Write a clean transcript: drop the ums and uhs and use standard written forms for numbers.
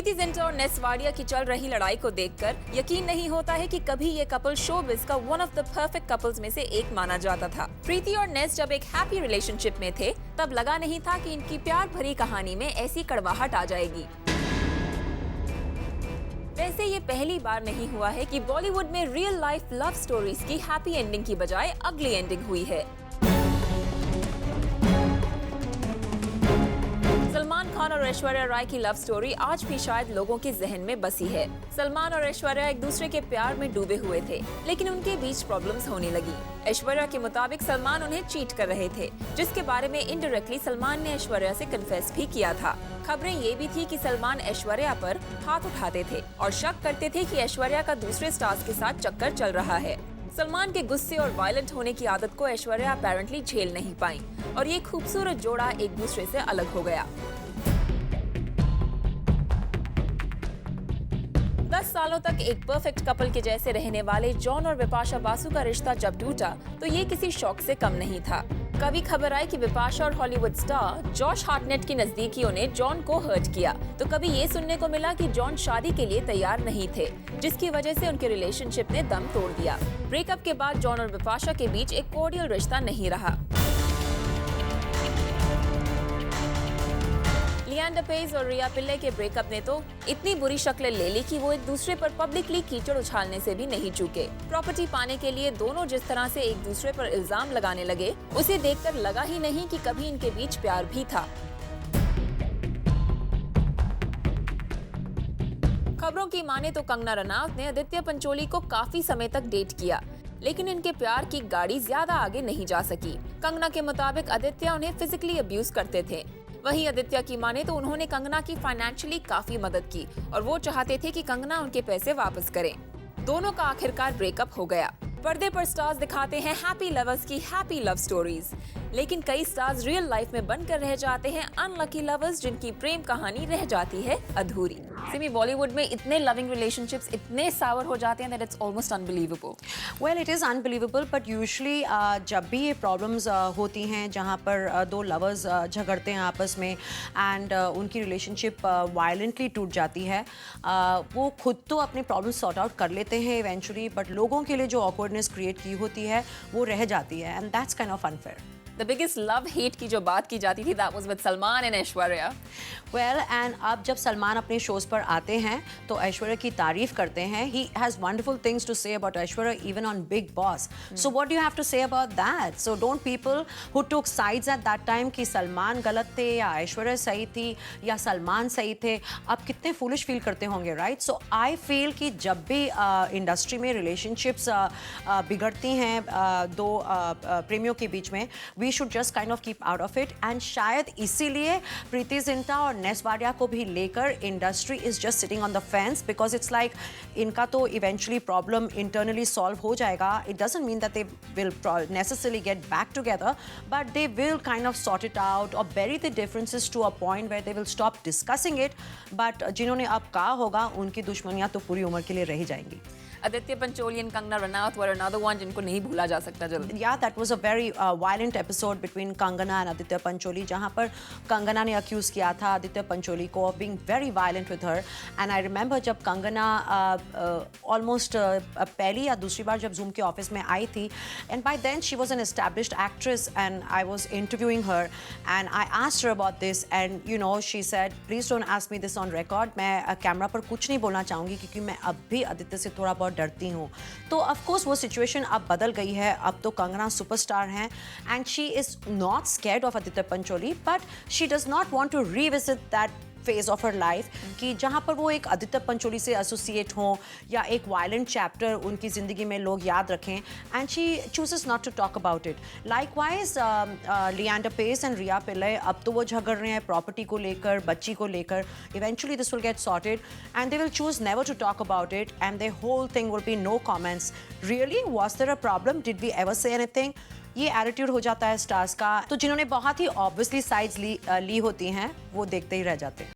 प्रीति जिंटा और नेस वाडिया की चल रही लड़ाई को देखकर यकीन नहीं होता है कि कभी ये कपल शोबिज़ का one of the perfect couples में से एक माना जाता था। प्रीति और नेस जब एक हैप्पी रिलेशनशिप में थे तब लगा नहीं था कि इनकी प्यार भरी कहानी में ऐसी कड़वाहट आ जाएगी। वैसे ये पहली बार नहीं हुआ है कि बॉलीवुड में रियल लाइफ लव स्टोरीज की हैप्पी एंडिंग की बजाय अगली एंडिंग हुई है। सलमान खान और ऐश्वर्या राय की लव स्टोरी आज भी शायद लोगों के जहन में बसी है। सलमान और ऐश्वर्या एक दूसरे के प्यार में डूबे हुए थे, लेकिन उनके बीच प्रॉब्लम्स होने लगी। ऐश्वर्या के मुताबिक सलमान उन्हें चीट कर रहे थे, जिसके बारे में इनडायरेक्टली सलमान ने ऐश्वर्या से कन्फेस भी किया था। खबरें ये भी थी कि सलमान ऐश्वर्या पर हाथ उठाते थे और शक करते थे कि ऐश्वर्या का दूसरे स्टार्स के साथ चक्कर चल रहा है। सलमान के गुस्से और वायलेंट होने की आदत को ऐश्वर्या अपेरेंटली झेल नहीं पाई और ये खूबसूरत जोड़ा एक दूसरे से अलग हो गया। 10 सालों तक एक परफेक्ट कपल के जैसे रहने वाले जॉन और बिपाशा बासु का रिश्ता जब टूटा तो ये किसी शौक से कम नहीं था। कभी खबर आई कि बिपाशा और हॉलीवुड स्टार जॉश हार्टनेट की नजदीकियों ने जॉन को हर्ट किया, तो कभी ये सुनने को मिला कि जॉन शादी के लिए तैयार नहीं थे, जिसकी वजह से उनके रिलेशनशिप ने दम तोड़ दिया। ब्रेकअप के बाद जॉन और बिपाशा के बीच एक कॉर्डियल रिश्ता नहीं रहा। लिएंडर पेज और रिया पिल्ले के ब्रेकअप ने तो इतनी बुरी शक्ल ले ली कि वो एक दूसरे पर पब्लिकली कीचड़ उछालने से भी नहीं चूके। प्रॉपर्टी पाने के लिए दोनों जिस तरह से एक दूसरे पर इल्जाम लगाने लगे, उसे देखकर लगा ही नहीं कि कभी इनके बीच प्यार भी था। खबरों की माने तो कंगना रनौत ने आदित्य पंचोली को काफी समय तक डेट किया, लेकिन इनके प्यार की गाड़ी ज्यादा आगे नहीं जा सकी। कंगना के मुताबिक आदित्य उन्हें फिजिकली अब्यूज करते थे। वहीं आदित्य की माने तो उन्होंने कंगना की फाइनेंशियली काफी मदद की और वो चाहते थे कि कंगना उनके पैसे वापस करें। दोनों का आखिरकार ब्रेकअप हो गया। पर्दे पर स्टार्स दिखाते हैं हैप्पी लवर्स की हैप्पी लव स्टोरीज, लेकिन कई स्टार्स रियल लाइफ में बनकर रह जाते हैं अनलकी लवर्स, जिनकी प्रेम कहानी रह जाती है अधूरी। सिमी, बॉलीवुड में इतने लविंग रिलेशनशिप्स इतने सावर हो जाते हैं that it's almost unbelievable. Well, it is unbelievable, but usually जब भी ये प्रॉब्लम्स होती हैं जहाँ पर दो लवर्स झगड़ते हैं आपस में एंड उनकी रिलेशनशिप वायलेंटली टूट जाती है, वो खुद तो अपनी प्रॉब्लम सॉर्ट आउट कर लेते हैं इवेंचुअली, बट लोगों के लिए जो ऑकवर्डनेस क्रिएट की होती है वो रह जाती है, and that's kind of unfair. The biggest love hate की जो बात की जाती थी that was with Salman and Aishwarya. Well, and अब जब सलमान अपने शोज पर आते हैं तो ऐश्वर्या की तारीफ करते हैं। He has wonderful things to say about Aishwarya even on Big Boss. So what do you have to say about that? So don't people who took sides at that time कि सलमान गलत थे या ऐश्वर्या सही थी या सलमान सही थे, अब कितने foolish feel करते होंगे, right? So I feel कि जब भी इंडस्ट्री में relationships बिगड़ती हैं दो प्रेमियों के बीच में, we should just kind of keep out of it, and शायद इसीलिए प्रीति जिंटा और नेस वाडिया को भी लेकर industry is just sitting on the fence, because it's like इनका तो eventually problem internally solve हो जाएगा. It doesn't mean that they will necessarily get back together, but they will kind of sort it out or bury the differences to a point where they will stop discussing it. But जिन्होंने अब कहा होगा उनकी दुश्मनियां तो पूरी उम्र के लिए रह जाएंगी. Aditya Pancholi and Kangana Ranaut were another one जिनको नहीं भूला जा सकता जल्दी। Yeah, that was a very violent episode between Kangana and Aditya Pancholi, जहाँ पर Kangana ने accuse किया था Aditya Pancholi को of being very violent with her. And I remember जब Kangana almost पहली या दूसरी बार जब Zoom के ऑफिस में आई थी, and by then she was an established actress and I was interviewing her and I asked her about this, and you know she said please don't ask me this on record. मैं camera पर कुछ नहीं बोलना चाहूँगी क्योंकि मैं अब भी आदित्य से थोड़ा डरती हूँ। तो ऑफ कोर्स वो सिचुएशन अब बदल गई है, अब तो कंगना सुपरस्टार हैं and she is not scared of Aditya Pancholi, but she does not want to revisit that phase of her life कि जहाँ पर वो एक आदित्य पंचोली से एसोसिएट हों या एक वायलेंट चैप्टर उनकी ज़िंदगी में लोग याद रखें, and she chooses not to talk about it. Likewise Leander Paes and Rhea Pillai, अब तो वो झगड़ रहे हैं प्रॉपर्टी को लेकर, बच्ची को लेकर. Eventually this will get sorted and they will choose never to talk about it and the whole thing will be no comments. Really was there a problem, did we ever say anything? ये attitude हो जाता है stars का, तो जिन्होंने बहुत ही obviously sides ली होती हैं वो देखते ही रह जाते हैं.